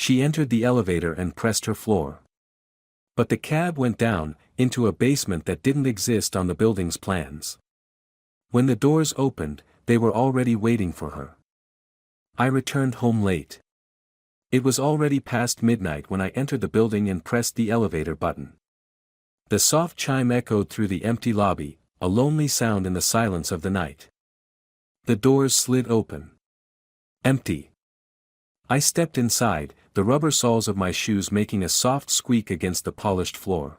She entered the elevator and pressed her floor. But the cab went down, into a basement that didn't exist on the building's plans. When the doors opened, they were already waiting for her. I returned home late. It was already past midnight when I entered the building and pressed the elevator button. The soft chime echoed through the empty lobby, a lonely sound in the silence of the night. The doors slid open. Empty. I stepped inside, the rubber soles of my shoes making a soft squeak against the polished floor.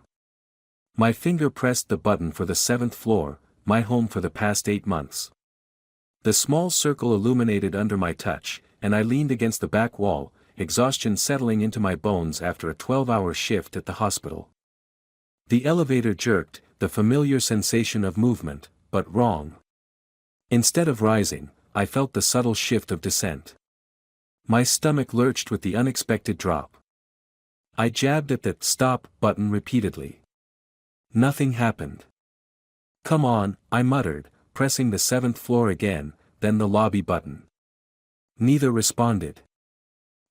My finger pressed the button for the 7th floor, my home for the past 8 months. The small circle illuminated under my touch, and I leaned against the back wall, exhaustion settling into my bones after a 12-hour shift at the hospital. The elevator jerked, the familiar sensation of movement, but wrong. Instead of rising, I felt the subtle shift of descent. My stomach lurched with the unexpected drop. I jabbed at the stop button repeatedly. Nothing happened. Come on, I muttered, pressing the 7th floor again, then the lobby button. Neither responded.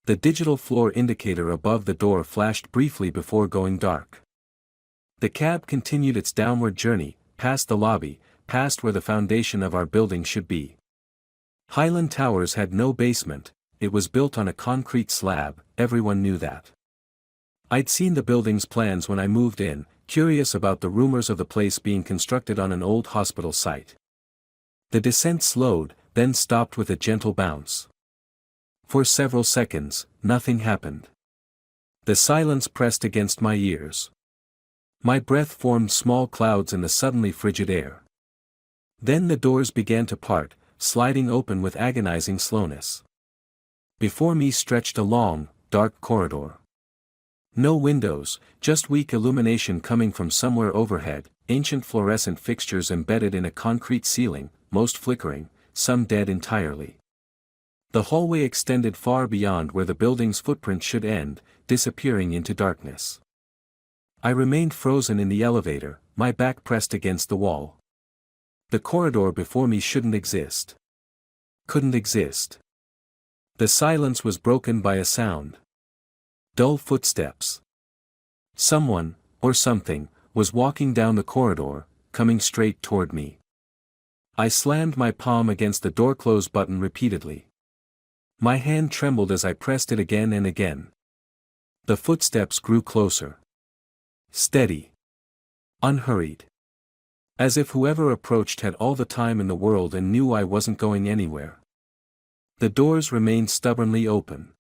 The digital floor indicator above the door flashed briefly before going dark. The cab continued its downward journey, past the lobby, past where the foundation of our building should be. Highland Towers had no basement, it was built on a concrete slab, everyone knew that. I'd seen the building's plans when I moved in, curious about the rumors of the place being constructed on an old hospital site. The descent slowed, then stopped with a gentle bounce. For several seconds, nothing happened. The silence pressed against my ears. My breath formed small clouds in the suddenly frigid air. Then the doors began to part, sliding open with agonizing slowness. Before me stretched a long, dark corridor. No windows, just weak illumination coming from somewhere overhead, ancient fluorescent fixtures embedded in a concrete ceiling, most flickering, some dead entirely. The hallway extended far beyond where the building's footprint should end, disappearing into darkness. I remained frozen in the elevator, my back pressed against the wall. The corridor before me shouldn't exist. Couldn't exist. The silence was broken by a sound. Dull footsteps. Someone, or something, was walking down the corridor, coming straight toward me. I slammed my palm against the door close button repeatedly. My hand trembled as I pressed it again and again. The footsteps grew closer. Steady. Unhurried. As if whoever approached had all the time in the world and knew I wasn't going anywhere. The doors remained stubbornly open.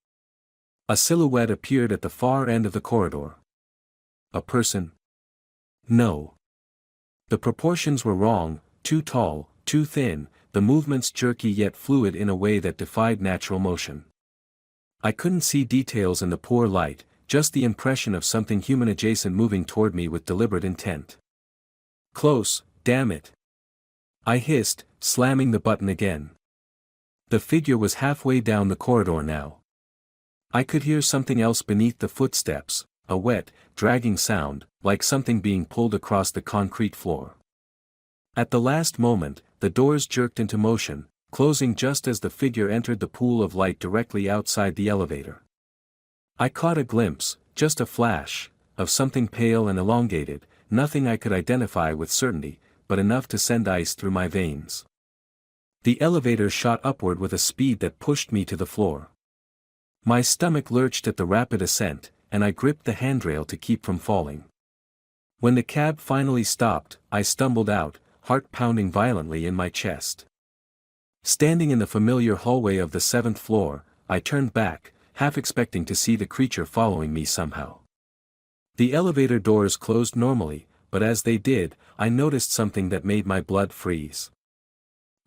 A silhouette appeared at the far end of the corridor. A person? No. The proportions were wrong, too tall, too thin, the movements jerky yet fluid in a way that defied natural motion. I couldn't see details in the poor light, just the impression of something human adjacent moving toward me with deliberate intent. Close, damn it. I hissed, slamming the button again. The figure was halfway down the corridor now. I could hear something else beneath the footsteps, a wet, dragging sound, like something being pulled across the concrete floor. At the last moment, the doors jerked into motion, closing just as the figure entered the pool of light directly outside the elevator. I caught a glimpse, just a flash, of something pale and elongated, nothing I could identify with certainty, but enough to send ice through my veins. The elevator shot upward with a speed that pushed me to the floor. My stomach lurched at the rapid ascent, and I gripped the handrail to keep from falling. When the cab finally stopped, I stumbled out, heart pounding violently in my chest. Standing in the familiar hallway of the 7th floor, I turned back, half expecting to see the creature following me somehow. The elevator doors closed normally, but as they did, I noticed something that made my blood freeze.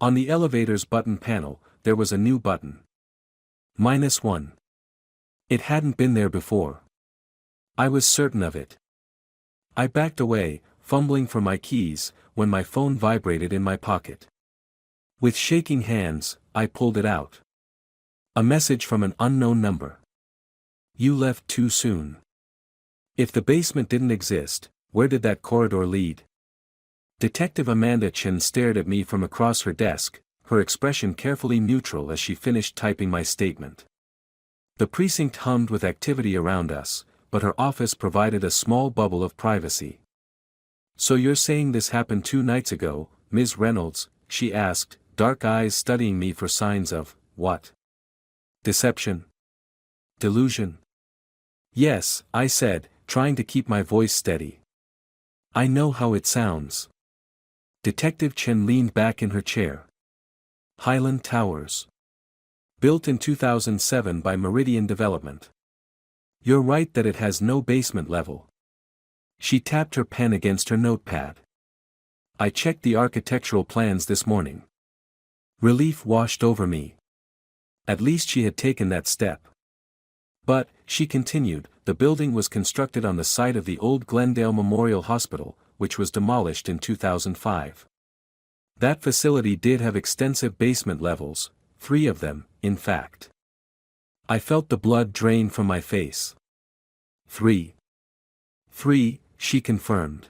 On the elevator's button panel, there was a new button. -1. It hadn't been there before. I was certain of it. I backed away, fumbling for my keys, when my phone vibrated in my pocket. With shaking hands, I pulled it out. A message from an unknown number. You left too soon. If the basement didn't exist, where did that corridor lead? Detective Amanda Chen stared at me from across her desk, her expression carefully neutral as she finished typing my statement. The precinct hummed with activity around us, but her office provided a small bubble of privacy. "So you're saying this happened 2 nights ago, Ms. Reynolds?" she asked, dark eyes studying me for signs of, what? Deception? Delusion? "Yes," I said, trying to keep my voice steady. "I know how it sounds." Detective Chen leaned back in her chair. "Highland Towers. Built in 2007 by Meridian Development. You're right that it has no basement level." She tapped her pen against her notepad. "I checked the architectural plans this morning." Relief washed over me. At least she had taken that step. "But," she continued, "the building was constructed on the site of the old Glendale Memorial Hospital, which was demolished in 2005. That facility did have extensive basement levels, 3 of them, in fact." I felt the blood drain from my face. "3. 3, she confirmed.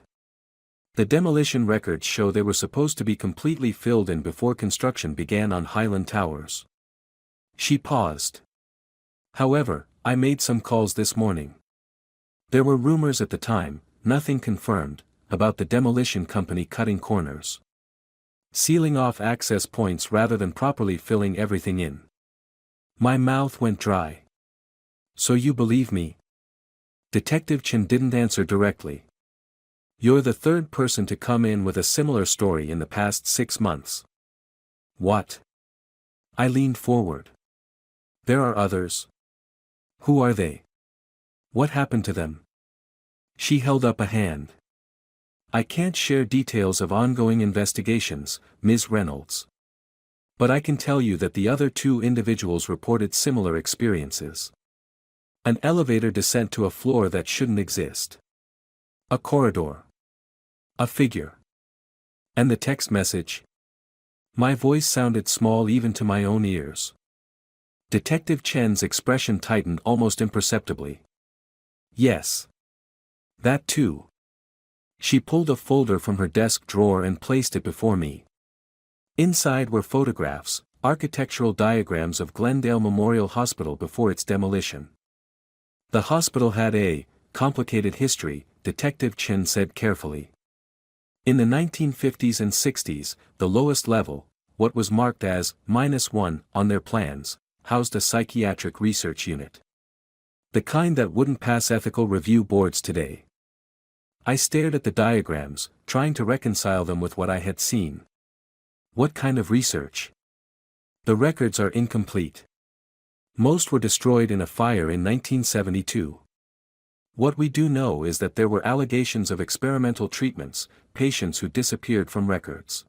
"The demolition records show they were supposed to be completely filled in before construction began on Highland Towers." She paused. "However, I made some calls this morning. There were rumors at the time, nothing confirmed, about the demolition company cutting corners. Sealing off access points rather than properly filling everything in." My mouth went dry. "So you believe me?" Detective Chen didn't answer directly. "You're the 3rd person to come in with a similar story in the past 6 months. What?" I leaned forward. "There are others." "Who are they? What happened to them?" She held up a hand. "I can't share details of ongoing investigations, Ms. Reynolds. But I can tell you that the other 2 individuals reported similar experiences. An elevator descent to a floor that shouldn't exist. A corridor. A figure. And the text message." My voice sounded small even to my own ears. Detective Chen's expression tightened almost imperceptibly. "Yes. That too." She pulled a folder from her desk drawer and placed it before me. Inside were photographs, architectural diagrams of Glendale Memorial Hospital before its demolition. "The hospital had a complicated history," Detective Chen said carefully. "In the 1950s and 60s, the lowest level, what was marked as -1 on their plans, housed a psychiatric research unit. The kind that wouldn't pass ethical review boards today." I stared at the diagrams, trying to reconcile them with what I had seen. "What kind of research?" "The records are incomplete. Most were destroyed in a fire in 1972. What we do know is that there were allegations of experimental treatments, patients who disappeared from records."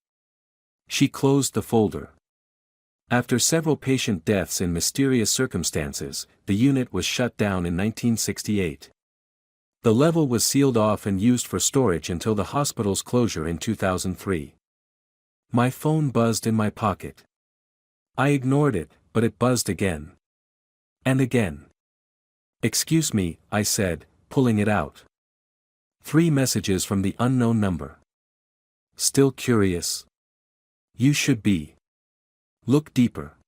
She closed the folder. "After several patient deaths in mysterious circumstances, the unit was shut down in 1968. The level was sealed off and used for storage until the hospital's closure in 2003. My phone buzzed in my pocket. I ignored it, but it buzzed again. And again. "Excuse me," I said, pulling it out. 3 messages from the unknown number. "Still curious?" "You should be. Look deeper."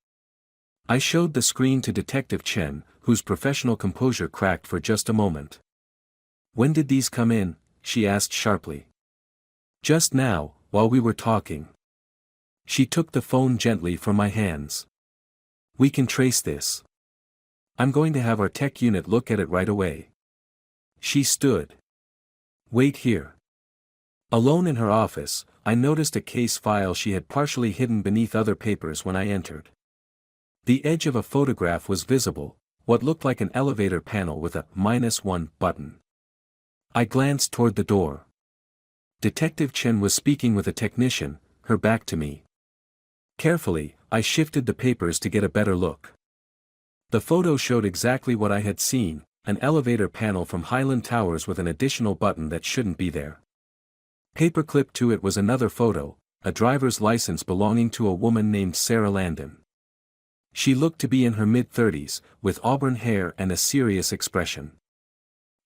I showed the screen to Detective Chen, whose professional composure cracked for just a moment. "When did these come in?" she asked sharply. "Just now, while we were talking." She took the phone gently from my hands. "We can trace this. I'm going to have our tech unit look at it right away." She stood. "Wait here." Alone in her office, I noticed a case file she had partially hidden beneath other papers when I entered. The edge of a photograph was visible, what looked like an elevator panel with a -1 button. I glanced toward the door. Detective Chen was speaking with a technician, her back to me. Carefully, I shifted the papers to get a better look. The photo showed exactly what I had seen, an elevator panel from Highland Towers with an additional button that shouldn't be there. Paperclipped to it was another photo, a driver's license belonging to a woman named Sarah Landon. She looked to be in her mid-30s, with auburn hair and a serious expression.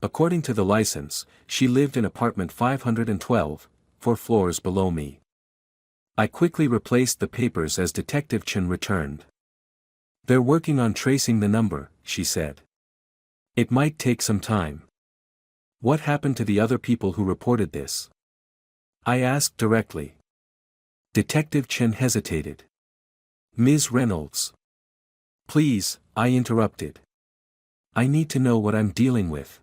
According to the license, she lived in apartment 512, 4 floors below me. I quickly replaced the papers as Detective Chen returned. "They're working on tracing the number," she said. It might take some time. What happened to the other people who reported this? I asked directly. Detective Chen hesitated. Ms. Reynolds. Please, I interrupted. I need to know what I'm dealing with.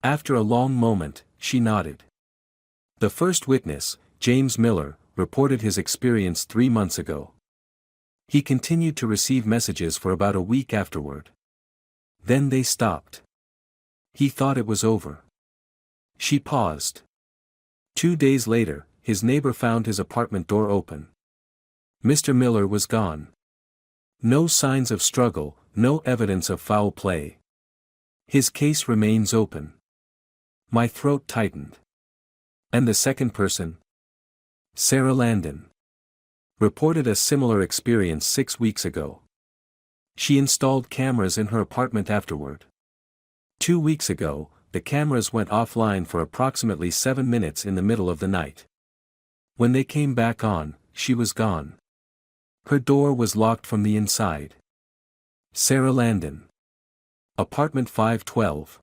After a long moment, she nodded. The first witness, James Miller, reported his experience 3 months ago. He continued to receive messages for about a week afterward. Then they stopped. He thought it was over. She paused. 2 days later, his neighbor found his apartment door open. Mr. Miller was gone. No signs of struggle, no evidence of foul play. His case remains open. My throat tightened. And the second person? Sarah Landon. Reported a similar experience 6 weeks ago. She installed cameras in her apartment afterward. 2 weeks ago, the cameras went offline for approximately 7 minutes in the middle of the night. When they came back on, she was gone. Her door was locked from the inside. Sarah Landon. Apartment 512.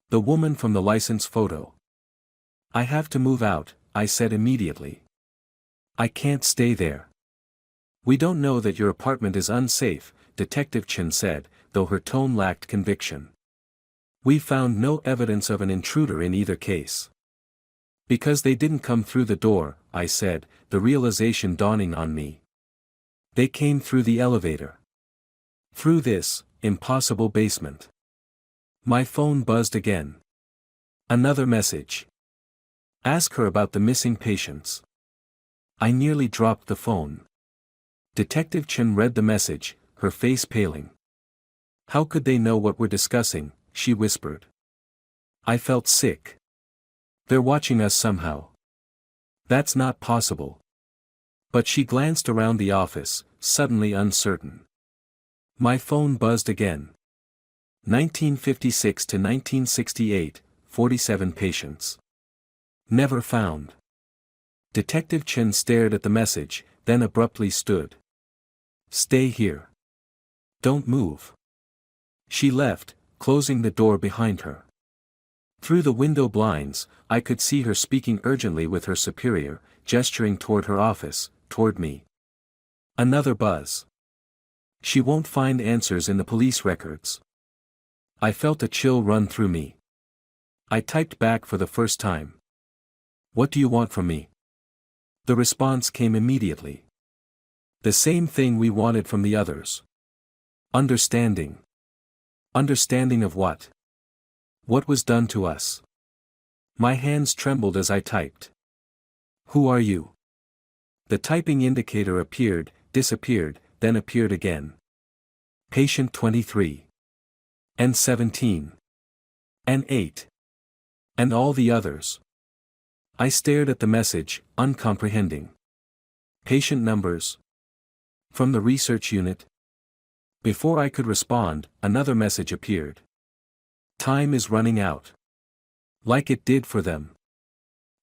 The woman from the license photo. I have to move out, I said immediately. I can't stay there. We don't know that your apartment is unsafe, Detective Chen said, though her tone lacked conviction. We found no evidence of an intruder in either case. Because they didn't come through the door, I said, the realization dawning on me. They came through the elevator. Through this, impossible basement. My phone buzzed again. Another message. Ask her about the missing patients. I nearly dropped the phone. Detective Chen read the message, her face paling. How could they know what we're discussing, she whispered. I felt sick. They're watching us somehow. That's not possible. But she glanced around the office, suddenly uncertain. My phone buzzed again. 1956 to 1968, 47 patients. Never found. Detective Chen stared at the message, then abruptly stood. Stay here. Don't move. She left, closing the door behind her. Through the window blinds, I could see her speaking urgently with her superior, gesturing toward her office, toward me. Another buzz. She won't find answers in the police records. I felt a chill run through me. I typed back for the first time. What do you want from me? The response came immediately. The same thing we wanted from the others. Understanding. Understanding of what? What was done to us? My hands trembled as I typed. Who are you? The typing indicator appeared, disappeared, then appeared again. Patient 23. And 17. And 8. And all the others. I stared at the message, uncomprehending. Patient numbers. From the research unit. Before I could respond, another message appeared. Time is running out. Like it did for them.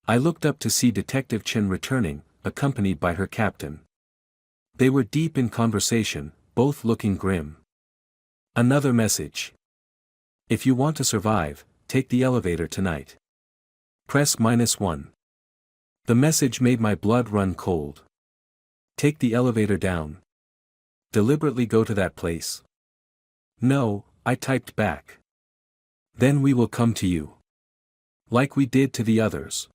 I looked up to see Detective Chen returning, accompanied by her captain. They were deep in conversation, both looking grim. Another message. If you want to survive, take the elevator tonight. Press -1. The message made my blood run cold. Take the elevator down. Deliberately go to that place. No, I typed back. Then we will come to you. Like we did to the others.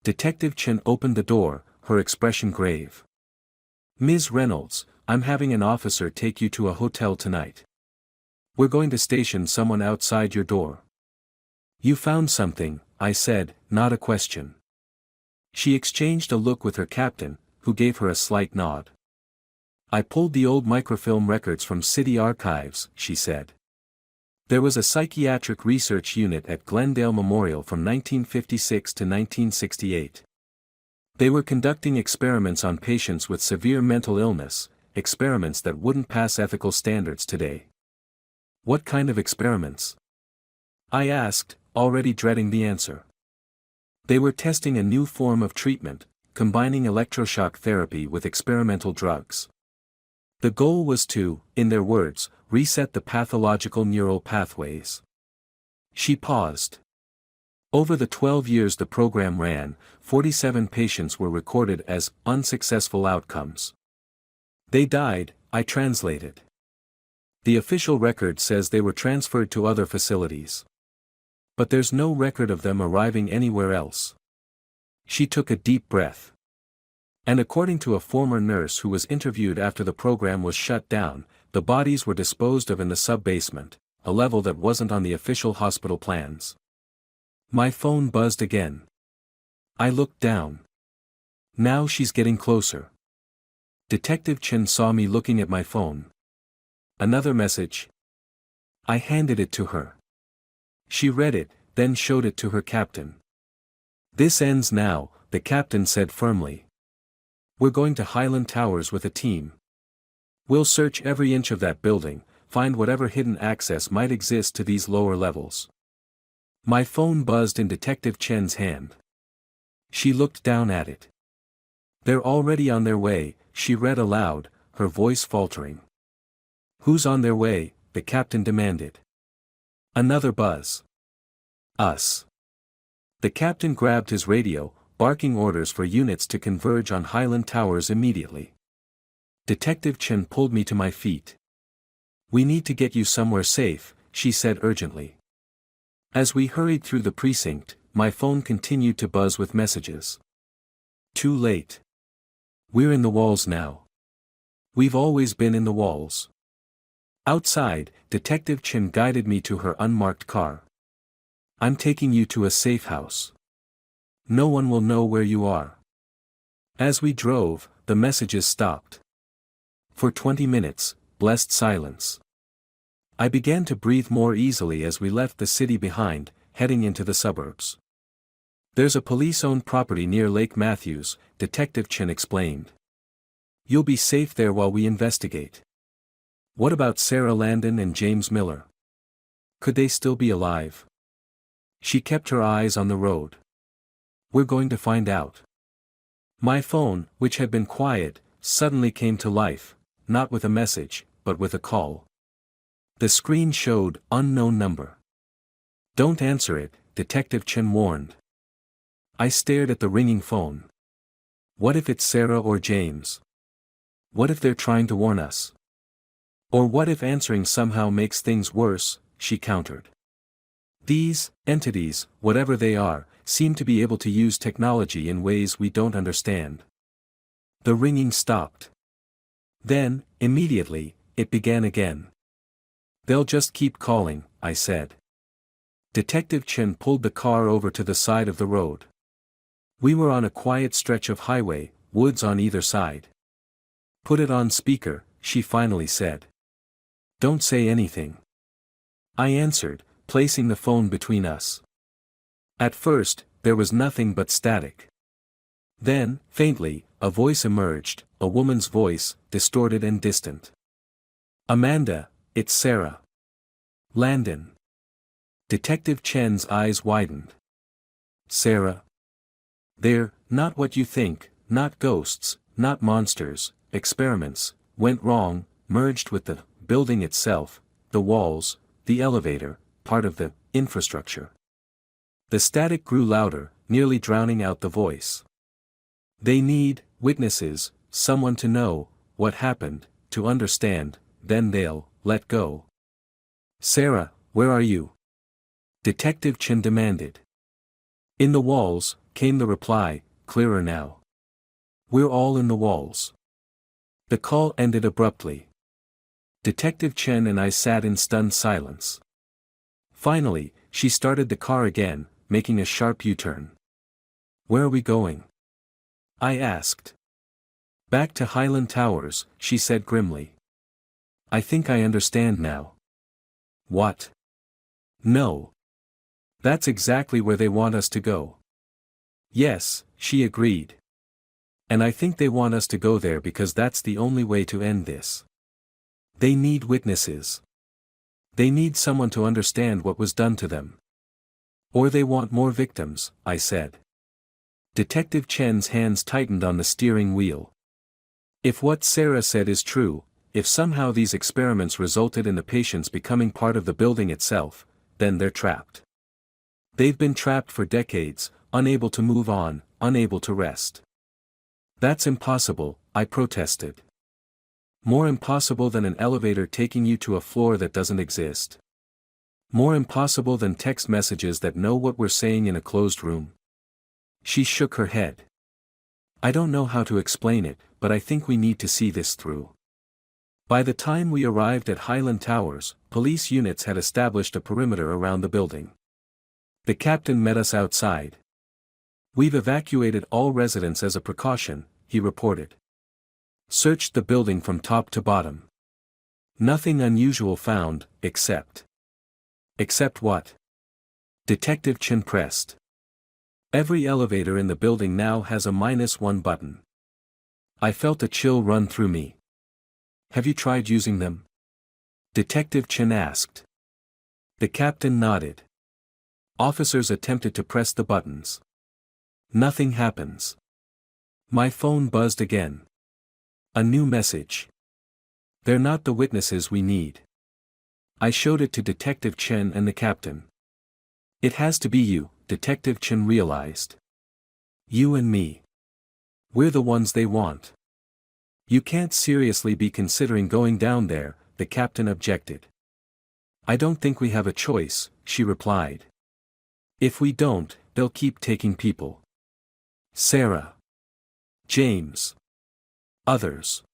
Detective Chen opened the door, her expression grave. Ms. Reynolds, I'm having an officer take you to a hotel tonight. We're going to station someone outside your door. You found something, I said, not a question. She exchanged a look with her captain, who gave her a slight nod. I pulled the old microfilm records from city archives, she said. There was a psychiatric research unit at Glendale Memorial from 1956 to 1968. They were conducting experiments on patients with severe mental illness, experiments that wouldn't pass ethical standards today. What kind of experiments? I asked, already dreading the answer. They were testing a new form of treatment, combining electroshock therapy with experimental drugs. The goal was to, in their words, reset the pathological neural pathways. She paused. Over the 12 years the program ran, 47 patients were recorded as unsuccessful outcomes. They died, I translated. The official record says they were transferred to other facilities. But there's no record of them arriving anywhere else. She took a deep breath. And according to a former nurse who was interviewed after the program was shut down, the bodies were disposed of in the sub-basement, a level that wasn't on the official hospital plans. My phone buzzed again. I looked down. Now she's getting closer. Detective Chen saw me looking at my phone. Another message. I handed it to her. She read it, then showed it to her captain. This ends now, the captain said firmly. We're going to Highland Towers with a team. We'll search every inch of that building, find whatever hidden access might exist to these lower levels. My phone buzzed in Detective Chen's hand. She looked down at it. They're already on their way, she read aloud, her voice faltering. Who's on their way? The captain demanded. Another buzz. Us. The captain grabbed his radio, barking orders for units to converge on Highland Towers immediately. Detective Chen pulled me to my feet. We need to get you somewhere safe, she said urgently. As we hurried through the precinct, my phone continued to buzz with messages. Too late. We're in the walls now. We've always been in the walls. Outside, Detective Chen guided me to her unmarked car. I'm taking you to a safe house. No one will know where you are. As we drove, the messages stopped. For 20 minutes, blessed silence. I began to breathe more easily as we left the city behind, heading into the suburbs. There's a police-owned property near Lake Matthews, Detective Chen explained. You'll be safe there while we investigate. What about Sarah Landon and James Miller? Could they still be alive? She kept her eyes on the road. We're going to find out. My phone, which had been quiet, suddenly came to life, not with a message, but with a call. The screen showed unknown number. Don't answer it, Detective Chen warned. I stared at the ringing phone. What if it's Sarah or James? What if they're trying to warn us? Or what if answering somehow makes things worse, she countered. These entities, whatever they are, seem to be able to use technology in ways we don't understand. The ringing stopped. Then, immediately, it began again. They'll just keep calling, I said. Detective Chen pulled the car over to the side of the road. We were on a quiet stretch of highway, woods on either side. Put it on speaker, she finally said. Don't say anything. I answered, placing the phone between us. At first, there was nothing but static. Then, faintly, a voice emerged, a woman's voice, distorted and distant. Amanda, it's Sarah. Landon. Detective Chen's eyes widened. Sarah. They're not what you think, not ghosts, not monsters, experiments, went wrong, merged with the building itself, the walls, the elevator, part of the infrastructure. The static grew louder, nearly drowning out the voice. They need witnesses, someone to know what happened, to understand, then they'll let go. Sarah, where are you? Detective Chen demanded. In the walls, came the reply, clearer now. We're all in the walls. The call ended abruptly. Detective Chen and I sat in stunned silence. Finally, she started the car again, making a sharp U-turn. Where are we going? I asked. Back to Highland Towers, she said grimly. I think I understand now. What? No. That's exactly where they want us to go. Yes, she agreed. And I think they want us to go there because that's the only way to end this. They need witnesses. They need someone to understand what was done to them. Or they want more victims, I said. Detective Chen's hands tightened on the steering wheel. If what Sarah said is true, If somehow these experiments resulted in the patients becoming part of the building itself, then they're trapped. They've been trapped for decades, unable to move on, unable to rest. That's impossible, I protested. More impossible than an elevator taking you to a floor that doesn't exist. More impossible than text messages that know what we're saying in a closed room. She shook her head. I don't know how to explain it, but I think we need to see this through. By the time we arrived at Highland Towers, police units had established a perimeter around the building. The captain met us outside. We've evacuated all residents as a precaution, he reported. Searched the building from top to bottom. Nothing unusual found, except. Except what? Detective Chen pressed. Every elevator in the building now has a -1 button. I felt a chill run through me. Have you tried using them? Detective Chen asked. The captain nodded. Officers attempted to press the buttons. Nothing happens. My phone buzzed again. A new message. They're not the witnesses we need. I showed it to Detective Chen and the captain. It has to be you, Detective Chen realized. You and me. We're the ones they want. You can't seriously be considering going down there, the captain objected. I don't think we have a choice, she replied. If we don't, they'll keep taking people. Sarah. James. Others.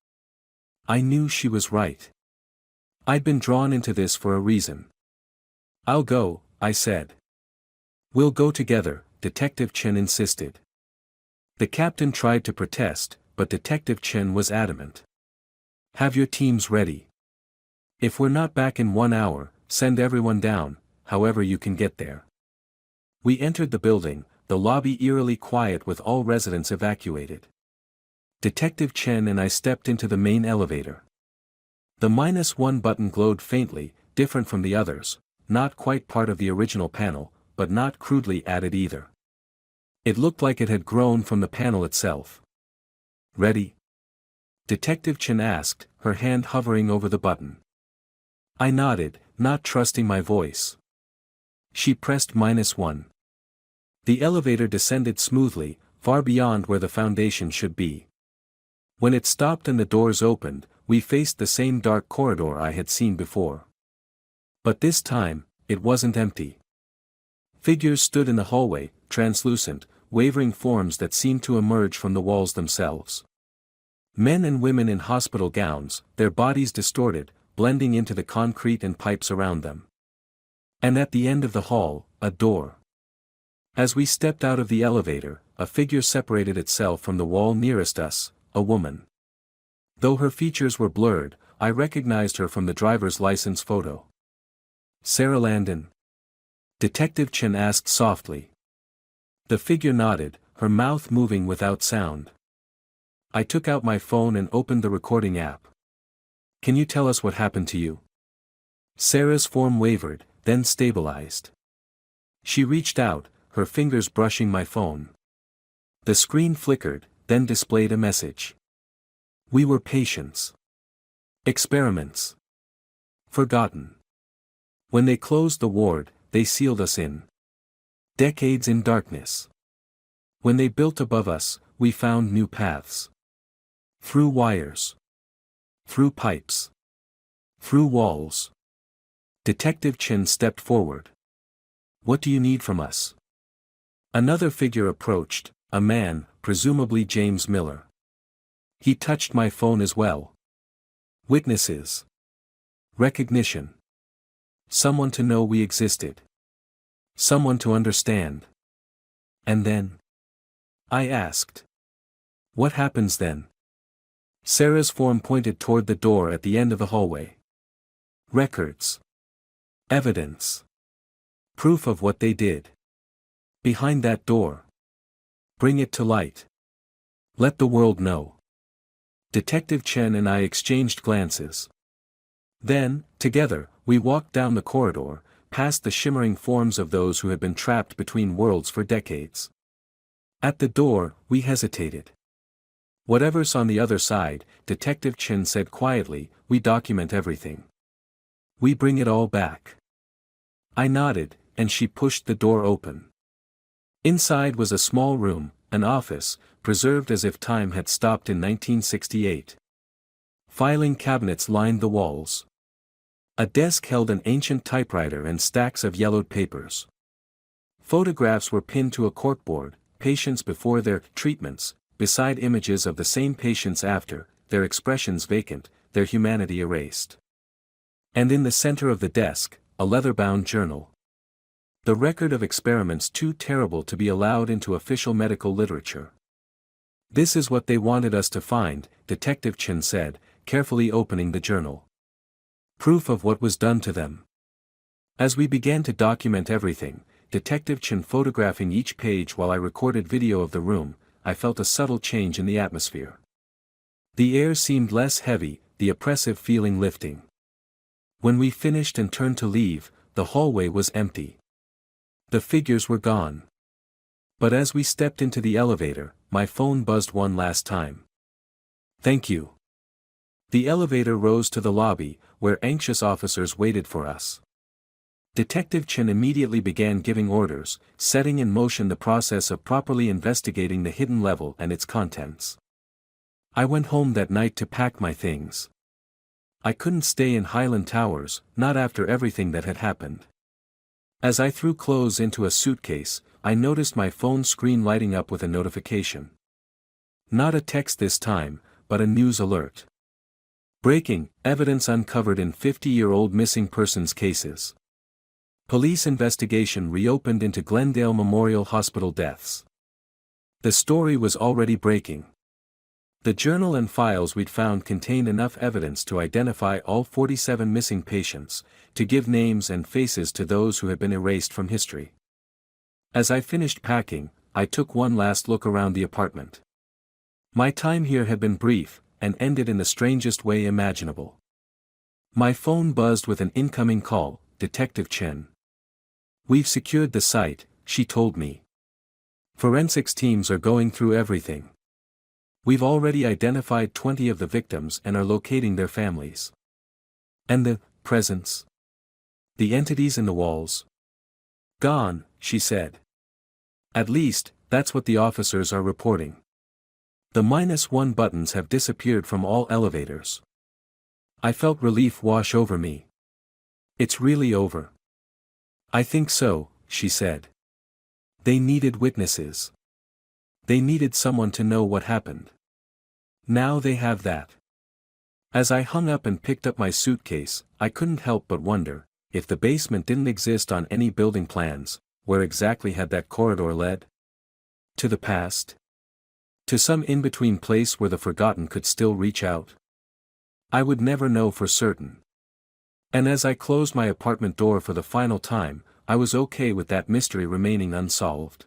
I knew she was right. I'd been drawn into this for a reason. I'll go, I said. We'll go together, Detective Chen insisted. The captain tried to protest, but Detective Chen was adamant. Have your teams ready. If we're not back in 1 hour, send everyone down, however you can get there. We entered the building, the lobby eerily quiet with all residents evacuated. Detective Chen and I stepped into the main elevator. The -1 button glowed faintly, different from the others, not quite part of the original panel, but not crudely added either. It looked like it had grown from the panel itself. Ready? Detective Chen asked, her hand hovering over the button. I nodded, not trusting my voice. She pressed -1. The elevator descended smoothly, far beyond where the foundation should be. When it stopped and the doors opened, we faced the same dark corridor I had seen before. But this time, it wasn't empty. Figures stood in the hallway, translucent, wavering forms that seemed to emerge from the walls themselves. Men and women in hospital gowns, their bodies distorted, blending into the concrete and pipes around them. And at the end of the hall, a door. As we stepped out of the elevator, a figure separated itself from the wall nearest us, a woman. Though her features were blurred, I recognized her from the driver's license photo. Sarah Landon? Detective Chen asked softly. The figure nodded, her mouth moving without sound. I took out my phone and opened the recording app. Can you tell us what happened to you? Sarah's form wavered, then stabilized. She reached out, her fingers brushing my phone. The screen flickered, then displayed a message. We were patients. Experiments. Forgotten. When they closed the ward, they sealed us in. Decades in darkness. When they built above us, we found new paths. Through wires. Through pipes. Through walls. Detective Chen stepped forward. What do you need from us? Another figure approached, a man, presumably James Miller. He touched my phone as well. Witnesses. Recognition. Someone to know we existed. Someone to understand. And then? I asked. What happens then? Sarah's form pointed toward the door at the end of the hallway. Records. Evidence. Proof of what they did. Behind that door. Bring it to light. Let the world know. Detective Chen and I exchanged glances. Then, together, we walked down the corridor, past the shimmering forms of those who had been trapped between worlds for decades. At the door, we hesitated. "Whatever's on the other side," Detective Chin said quietly, "we document everything. We bring it all back." I nodded, and she pushed the door open. Inside was a small room, an office, preserved as if time had stopped in 1968. Filing cabinets lined the walls. A desk held an ancient typewriter and stacks of yellowed papers. Photographs were pinned to a corkboard, patients before their treatments, beside images of the same patients after, their expressions vacant, their humanity erased. And in the center of the desk, a leather-bound journal. The record of experiments too terrible to be allowed into official medical literature. "This is what they wanted us to find," Detective Chin said, carefully opening the journal. "Proof of what was done to them." As we began to document everything, Detective Chin photographing each page while I recorded video of the room, I felt a subtle change in the atmosphere. The air seemed less heavy, the oppressive feeling lifting. When we finished and turned to leave, the hallway was empty. The figures were gone. But as we stepped into the elevator, my phone buzzed one last time. "Thank you." The elevator rose to the lobby, where anxious officers waited for us. Detective Chin immediately began giving orders, setting in motion the process of properly investigating the hidden level and its contents. I went home that night to pack my things. I couldn't stay in Highland Towers, not after everything that had happened. As I threw clothes into a suitcase, I noticed my phone screen lighting up with a notification. Not a text this time, but a news alert. "Breaking, evidence uncovered in 50-year-old missing persons cases. Police investigation reopened into Glendale Memorial Hospital deaths." The story was already breaking. The journal and files we'd found contained enough evidence to identify all 47 missing patients, to give names and faces to those who had been erased from history. As I finished packing, I took one last look around the apartment. My time here had been brief, and ended in the strangest way imaginable. My phone buzzed with an incoming call, Detective Chin. "We've secured the site," she told me. "Forensics teams are going through everything. We've already identified 20 of the victims and are locating their families." "And the presence? The entities in the walls?" "Gone," she said. "At least, that's what the officers are reporting. The -1 buttons have disappeared from all elevators." I felt relief wash over me. "It's really over." "I think so," she said. "They needed witnesses. They needed someone to know what happened. Now they have that." As I hung up and picked up my suitcase, I couldn't help but wonder, if the basement didn't exist on any building plans, where exactly had that corridor led? To the past? To some in-between place where the forgotten could still reach out? I would never know for certain. And as I closed my apartment door for the final time, I was okay with that mystery remaining unsolved.